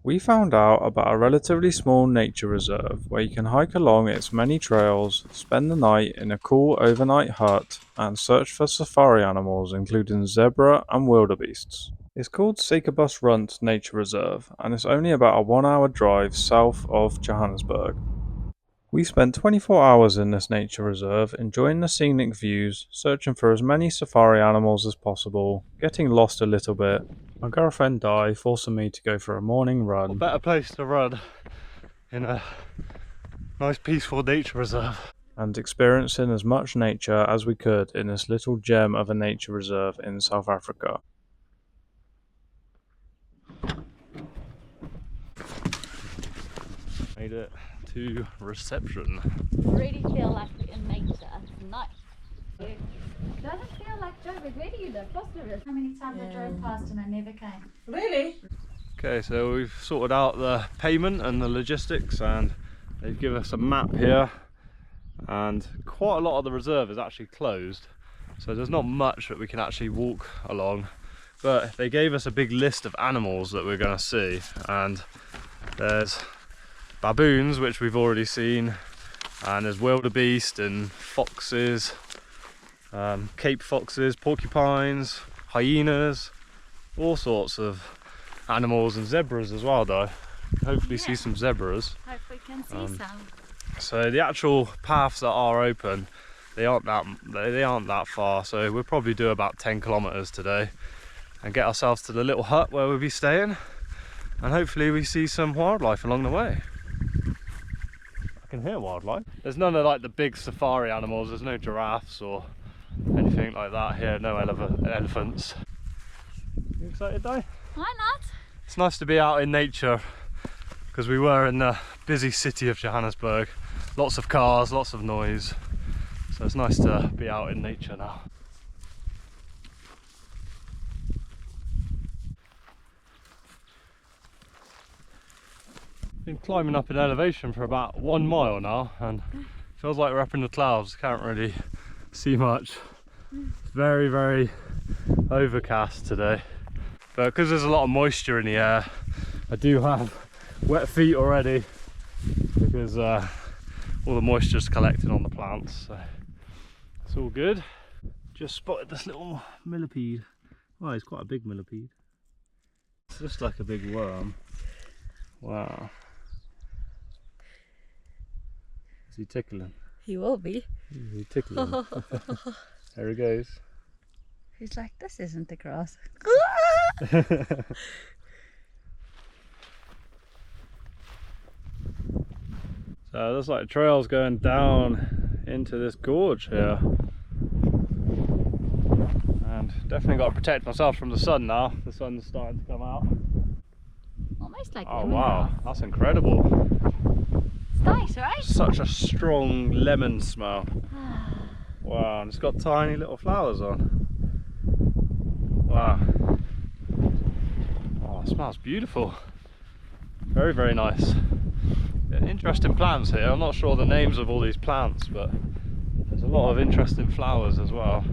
We found out about a relatively small nature reserve where you can hike along its many trails, spend the night in a cool overnight hut, and search for safari animals including zebra and wildebeests. It's called Suikerbosrand Nature Reserve and it's only about a 1 hour drive south of Johannesburg. We spent 24 hours in this nature reserve, enjoying the scenic views, searching for as many safari animals as possible, getting lost a little bit, my girlfriend Di forcing me to go for a morning What run, better place to run in a nice peaceful nature reserve. and experiencing as much nature as we could in this little gem of a nature reserve in South Africa. Made it to reception. Really feel like we're in nature. It's nice. It doesn't feel like Joburg. Where do you live? Gloucester. How many times I drove past and I never came? Really? Okay, so we've sorted out the payment and the logistics, and they've given us a map here, and quite a lot of the reserve is actually closed, so there's not much that we can actually walk along, but they gave us a big list of animals that we're going to see, and there's baboons, which we've already seen, and there's wildebeest and foxes, Cape foxes, porcupines, hyenas, all sorts of animals, and zebras as well though. Hopefully see some zebras. Hope we can see some. So the actual paths that are open, they aren't that far, so we'll probably do about 10 kilometers today and get ourselves to the little hut where we'll be staying, and hopefully we see some wildlife along the way. I can hear wildlife. There's none of like the big safari animals, there's no giraffes or anything like that here, no elephants. You excited, Di? Why not? It's nice to be out in nature, because we were in the busy city of Johannesburg. Lots of cars, lots of noise. So it's nice to be out in nature now. Been climbing up in elevation for about 1 mile now, and feels like we're up in the clouds. Can't really see much. It's very, very overcast today. But because there's a lot of moisture in the air, I do have wet feet already, because all the moisture's collecting on the plants, so it's all good. Just spotted this little millipede. Oh, he's quite a big millipede. It's just like a big worm. Wow. Is he tickling? He will be. Is he tickling? There he goes. He's like, this isn't the grass. So there's like trails going down into this gorge here, and definitely got to protect myself from the sun now. The sun's starting to come out. Almost like Oh lemon wow, grass. that's incredible. It's nice, right? Such a strong lemon smell. Wow, and it's got tiny little flowers on. Wow. Oh, it smells beautiful. Very, very nice. Interesting plants here. I'm not sure the names of all these plants, but there's a lot of interesting flowers as well.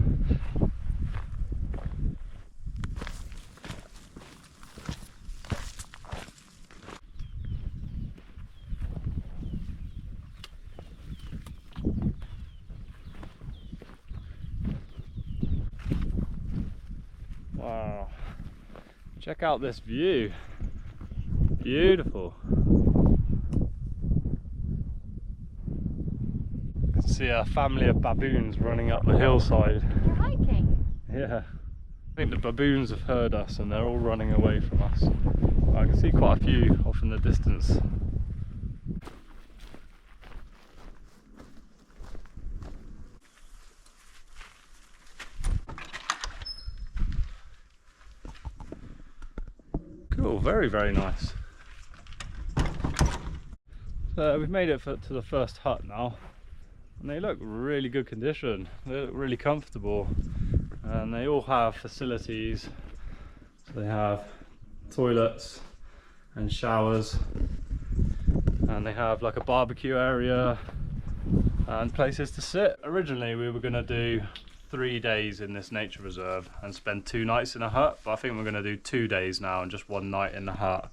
Wow. Check out this view. Beautiful. You can see a family of baboons running up the hillside. You're hiking. Yeah. I think the baboons have heard us and they're all running away from us. I can see quite a few off in the distance. Cool, very, very nice. So we've made it to the first hut now, and they look really good condition. They look really comfortable, and they all have facilities. So they have toilets and showers, and they have like a barbecue area and places to sit. Originally we were going to do 3 days in this nature reserve and spend 2 nights in a hut, but I think we're going to do 2 days now and just 1 night in the hut.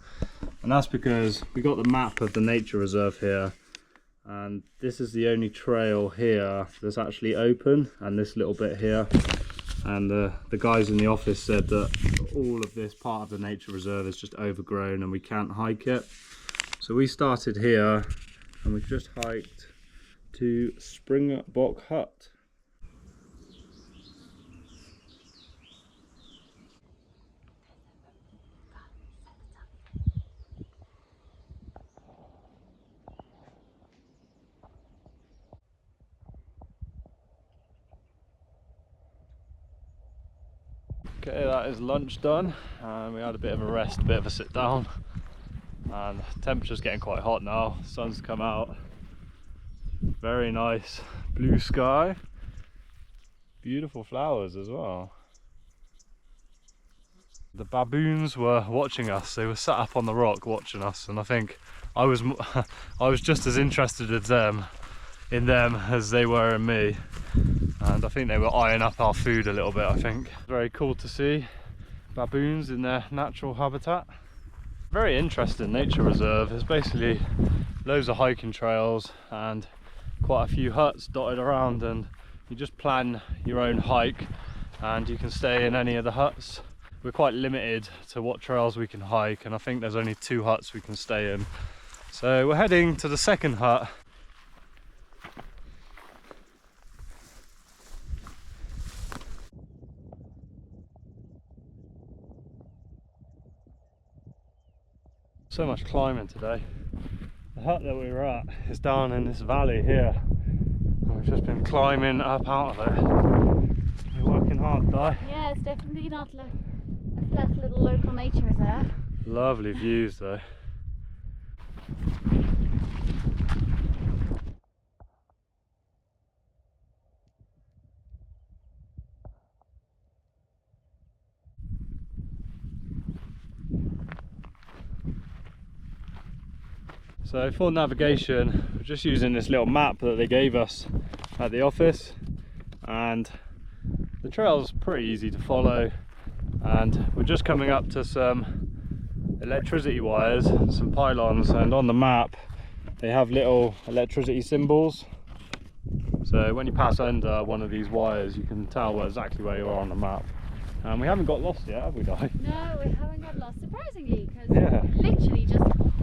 And that's because we got the map of the nature reserve here, and this is the only trail here that's actually open, and this little bit here. And the guys in the office said that all of this part of the nature reserve is just overgrown and we can't hike it. So we started here and we've just hiked to Springbok Hut. Okay, that is lunch done, and we had a bit of a rest, a bit of a sit down, and the temperature's getting quite hot now. Sun's come out, very nice blue sky, beautiful flowers as well. The baboons were watching us. They were sat up on the rock watching us, and I think I was I was just as interested in them as they were in me. And I think they were eyeing up our food a little bit, I think. Very cool to see baboons in their natural habitat. Very interesting nature reserve. There's basically loads of hiking trails and quite a few huts dotted around, and you just plan your own hike and you can stay in any of the huts. We're quite limited to what trails we can hike, and I think there's only 2 huts we can stay in. So we're heading to the second hut. So much climbing today. The hut that we were at is down in this valley here. We've just been climbing up out of it. You're working hard, Di. Yeah, it's definitely not like a flat little local nature reserve. Lovely views though. So for navigation, we're just using this little map that they gave us at the office, and the trail's pretty easy to follow, and we're just coming up to some electricity wires, some pylons, and on the map they have little electricity symbols. So when you pass under one of these wires, you can tell exactly where you are on the map. And we haven't got lost yet, have we, Di? No, we haven't got lost, surprisingly, because Yeah. literally just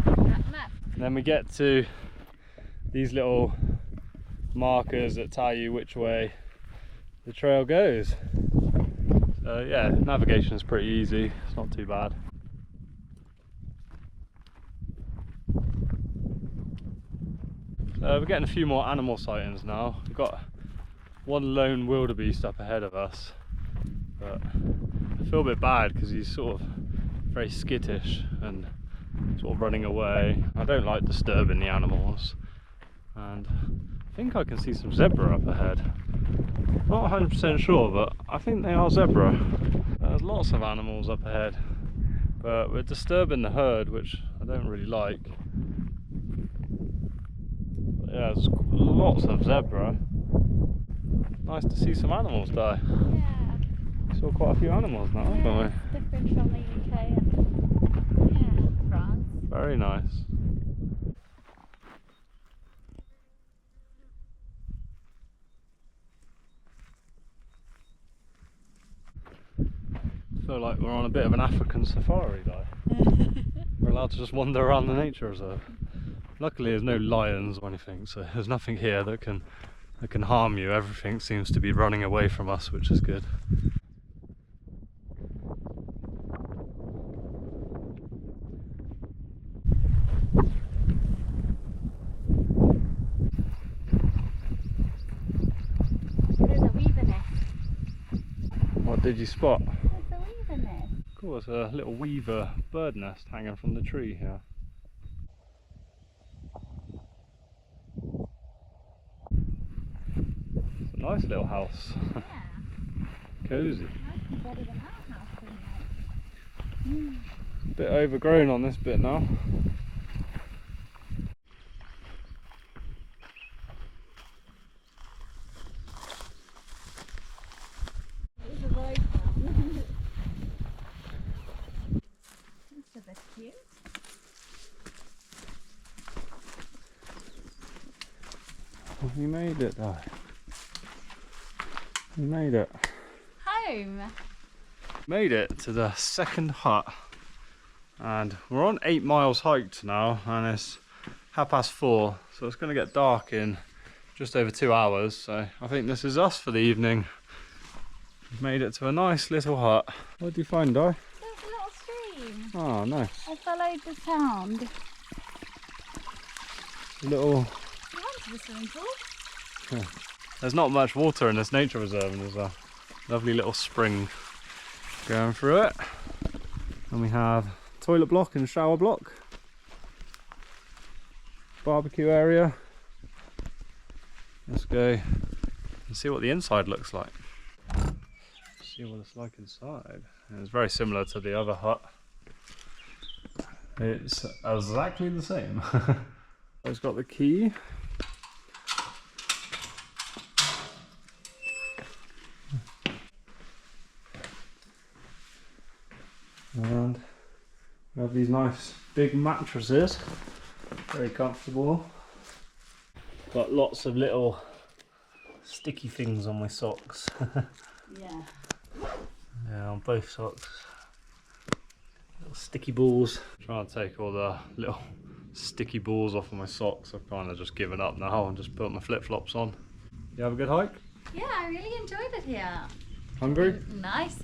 that map. And then we get to these little markers that tell you which way the trail goes. So yeah, navigation is pretty easy, it's not too bad. So we're getting a few more animal sightings now. We've got one lone wildebeest up ahead of us, but I feel a bit bad because he's sort of very skittish and sort of running away. I don't like disturbing the animals, and I think I can see some zebra up ahead. Not 100% sure, but I think they are zebra. There's lots of animals up ahead, but we're disturbing the herd, which I don't really like. But yeah, there's lots of zebra. Nice to see some animals, Di. Yeah. We saw quite a few animals now, haven't Yeah, we? it's different from the UK and yeah, France. Very nice. I feel like we're on a bit of an African safari, though. We're allowed to just wander around the nature reserve. Luckily there's no lions or anything, so there's nothing here that can harm you. Everything seems to be running away from us, which is good. There's a weaver nest. What did you spot? There's a weaver nest. Cool, there's a little weaver bird nest hanging from the tree here. It's a nice little house. Yeah. Cozy. Might be better than our house, isn't it? A bit overgrown on this bit now. It's a right one. That's a bit cute. We made it, Di. We made it. Home. Made it to the second hut. And we're on 8 miles hiked now, and it's 4:30, so it's going to get dark in just over 2 hours. So I think this is us for the evening. We've made it to a nice little hut. What did you find, Di? There's a little stream. Oh, nice. I followed the sound. Little. You went to the swimming pool? There's not much water in this nature reserve, and there's a lovely little spring going through it. And we have toilet block and shower block. Barbecue area. Let's go and see what the inside looks like. See what it's like inside. And it's very similar to the other hut. It's exactly the same. It's got the key. And we have these nice big mattresses, very comfortable. Got lots of little sticky things on my socks. Yeah. Yeah, on both socks. Little sticky balls. Trying to take all the little sticky balls off of my socks. I've kind of just given up now and just put my flip-flops on. You have a good hike? Yeah, I really enjoyed it here. Hungry? Nice.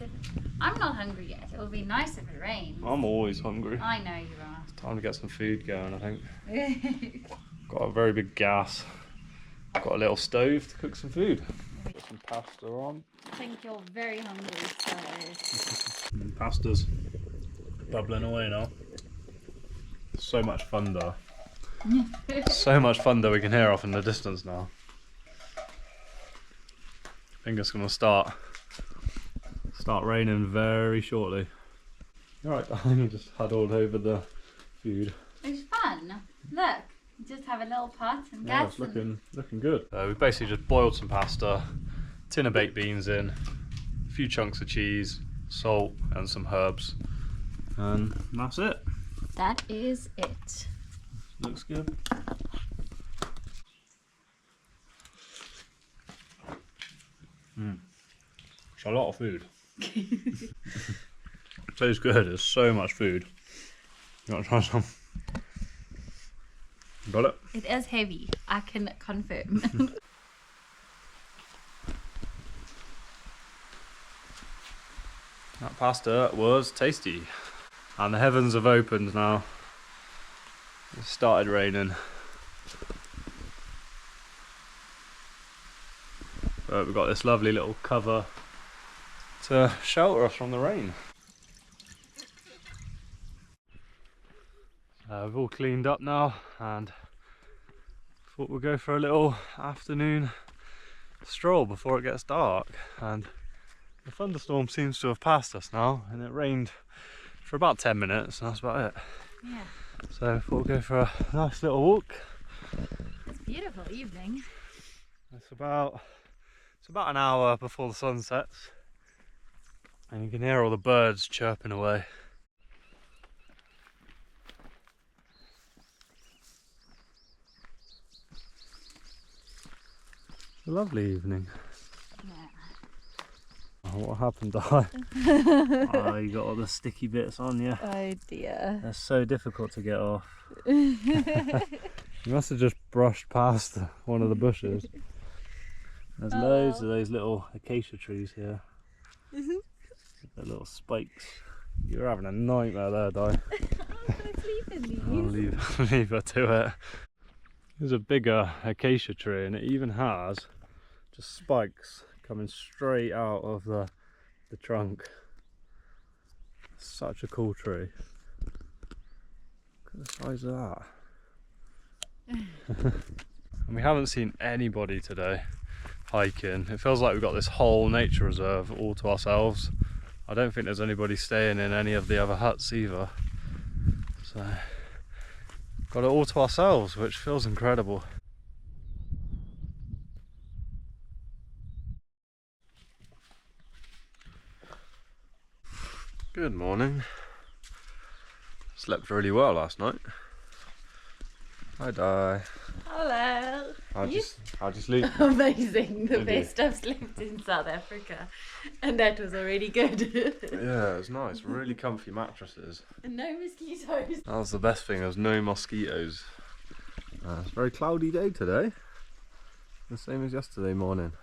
I'm not hungry yet. It would be nice if it rained. I'm always hungry. I know you Time to get some food going, I think. are. Got a very big gas. Got a little stove to cook some food. Put some pasta on. I think you're very hungry, so... And pasta's bubbling away now. So much thunder. So much thunder we can hear off in the distance now. I think it's going to start raining very shortly. Alright, you just huddled over the food. It's fun. Look, you just have a little pot and Yeah, get it's looking good. We basically just boiled some pasta, tin of baked beans in, a few chunks of cheese, salt and some herbs, and that's it. That is it. Looks good. It's a lot of food. Tastes good. There's so much food. You want to try some? Got it? It is heavy, I can confirm. That pasta was tasty. And the heavens have opened now. It started raining. But we've got this lovely little cover to shelter us from the rain. We've all cleaned up now and thought we'll go for a little afternoon stroll before it gets dark. And the thunderstorm seems to have passed us now, and it rained for about 10 minutes and that's about it. Yeah. So I thought we'll go for a nice little walk. It's a beautiful evening. It's about an hour before the sun sets, and you can hear all the birds chirping away. It's a lovely evening. Yeah. Oh, what happened, Di? Oh, you got all the sticky bits on you. Oh dear. They're so difficult to get off. You must have just brushed past one of the bushes. There's loads of those little acacia trees here. The little spikes. You're having a nightmare there, Di. I'm gonna sleep in these. I'll leave her to it. There's a bigger acacia tree, and it even has just spikes coming straight out of the trunk. Such a cool tree. Look at the size of that. And we haven't seen anybody today hiking. It feels like we've got this whole nature reserve all to ourselves. I don't think there's anybody staying in any of the other huts either. So, got it all to ourselves, which feels incredible. Good morning. Slept really well last night. Hi, Di. Hello. How'd you sleep? Amazing. The Did best I've slept in South Africa. And that was already good. Yeah, it was nice. Really comfy mattresses. And no mosquitoes. That was the best thing. There's no mosquitoes. It's a very cloudy day today. The same as yesterday morning.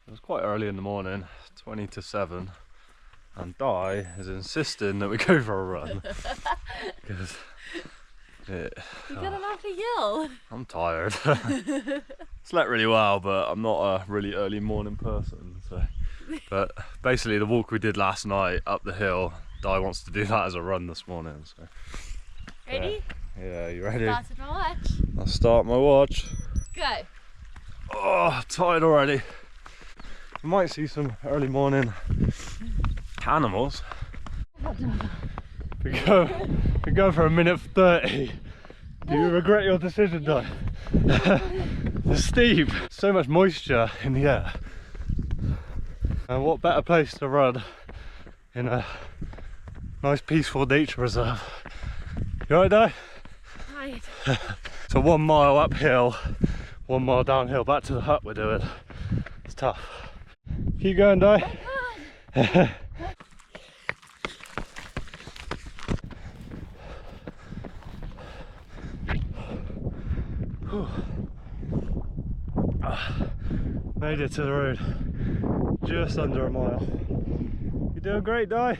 It was quite early in the morning, 20 to 7. And Di is insisting that we go for a run. Because You got a lovely gill. I'm tired. Slept really well, but I'm not a really early morning person. So, but basically, the walk we did last night up the hill, Di wants to do that as a run this morning. So, Ready? yeah, you ready? Started my watch. I'll start my watch. Go. Oh, tired already. We might see some early morning animals. We go for a minute 30. Do you regret your decision, Di? It's steep. So much moisture in the air. And what better place to run in a nice peaceful nature reserve. You alright, Di? Right. So 1 mile uphill, 1 mile downhill, back to the hut we're doing. It's tough. Keep going, Di. Made it to the road, just under a mile. You're doing great, Di.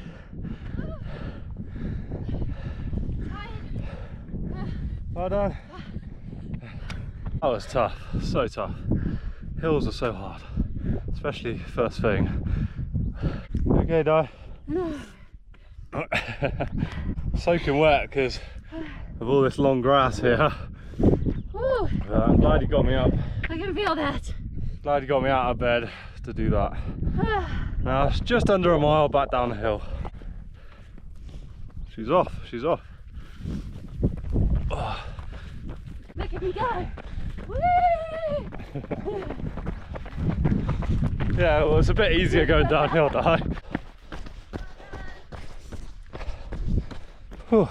Well done. That was tough, so tough. Hills are so hard, especially first thing. Okay, Di. No. Soaking wet because of all this long grass here. Woo. I'm glad you got me up. I can feel that. Glad you got me out of bed to do that. Now it's just under a mile back down the hill. She's off, she's off. Oh. Look at me go. Woo. Yeah, well, it's a bit easier going downhill, Di. Whew.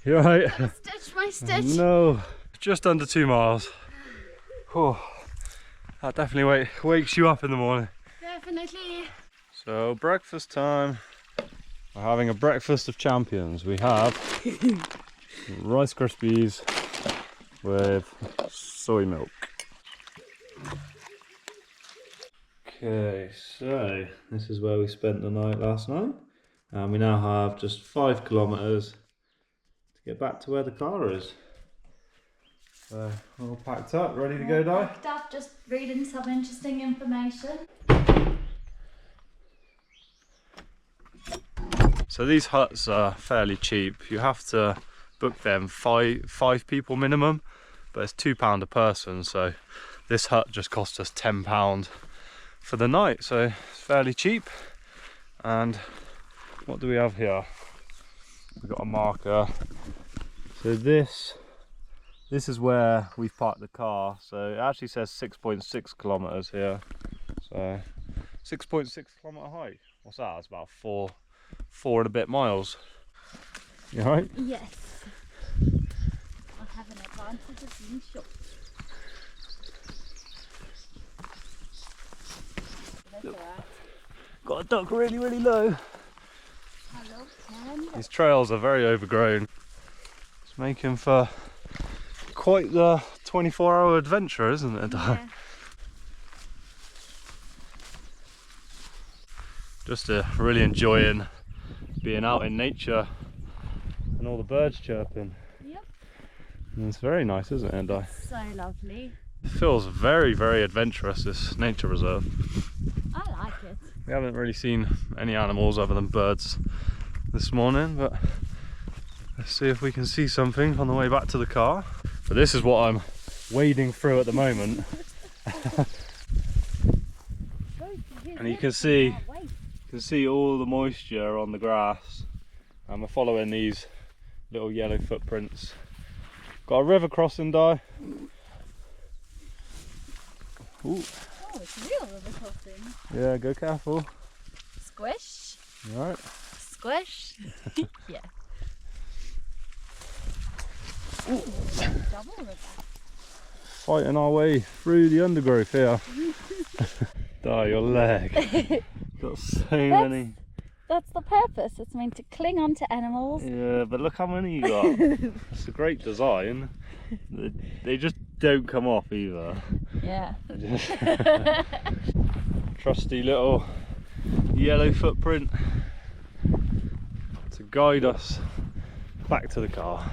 You alright? Stitch my stitch. No, just under 2 miles. Whew. That definitely wakes you up in the morning. Definitely. So breakfast time. We're having a breakfast of champions. We have Rice Krispies with soy milk. Okay, so this is where we spent the night last night. And we now have just 5 kilometers to get back to where the car is. So we're all packed up, ready to go, Di? Packed up, just reading some interesting information. So these huts are fairly cheap. You have to book them five people minimum, but it's £2 a person. So this hut just cost us £10 for the night. So it's fairly cheap. And what do we have here? We've got a marker. So this is where we've parked the car. So it actually says 6.6 kilometers here. So 6.6 kilometer hike. What's that? It's about four and a bit miles. You alright? Yes. I have an advantage of being short. That's alright. Got a duck really low. Hello, Ken. These trails are very overgrown. It's making for quite the 24-hour adventure, isn't it? Yeah. Just really enjoying being out in nature and all the birds chirping. Yep. And it's very nice, isn't it, Di? So lovely. It feels very adventurous, this nature reserve. I like it. We haven't really seen any animals other than birds this morning, but let's see if we can see something on the way back to the car. But this is what I'm wading through at the moment. And you can see all the moisture on the grass, and we're following these little yellow footprints. Got a river crossing, Di. Ooh. Oh, it's real river crossing. Yeah, go careful. Squish. You alright? Squish. Yeah. Double river. Fighting our way through the undergrowth here. Oh, your leg. Got so many. That's the purpose. It's meant to cling on to animals. Yeah, but look how many you got. It's a great design. They just don't come off either. Yeah. Trusty little yellow footprint to guide us back to the car.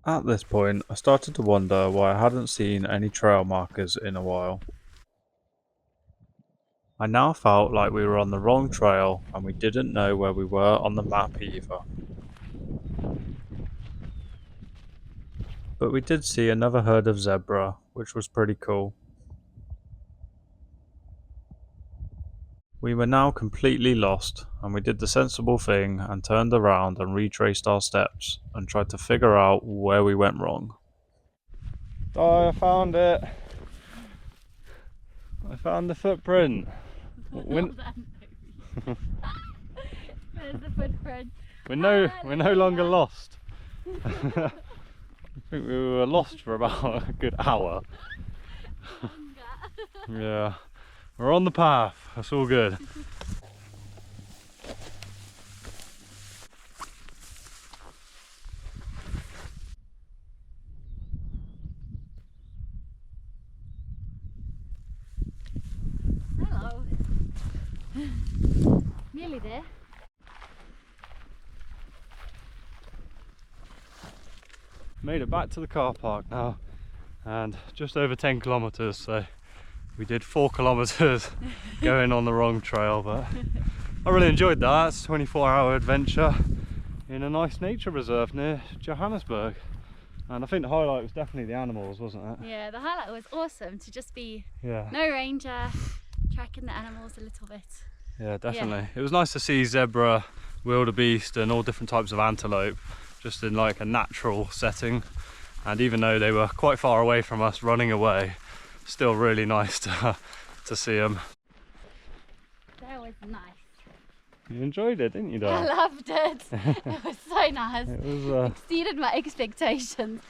At this point, I started to wonder why I hadn't seen any trail markers in a while. I now felt like we were on the wrong trail and we didn't know where we were on the map either. But we did see another herd of zebra, which was pretty cool. We were now completely lost, and we did the sensible thing and turned around and retraced our steps and tried to figure out where we went wrong. Oh, I found it. I found the footprint. There's the footprint. We're no longer lost. I think we were lost for about a good hour. Yeah, we're on the path. That's all good. Hello. Nearly there. Made it back to the car park now, and just over 10 kilometers, so we did 4 kilometers going on the wrong trail, but I really enjoyed that. It's a 24-hour adventure in a nice nature reserve near Johannesburg, and I think the highlight was definitely the animals, wasn't it? Yeah, the highlight was awesome to just be Yeah, no ranger, tracking the animals a little bit. yeah, definitely. It was nice to see zebra, wildebeest and all different types of antelope just in like a natural setting, and even though they were quite far away from us running away, still really nice to see them. That was nice. You enjoyed it, didn't you, I Dad? loved it. It was so nice. It was Exceeded my expectations.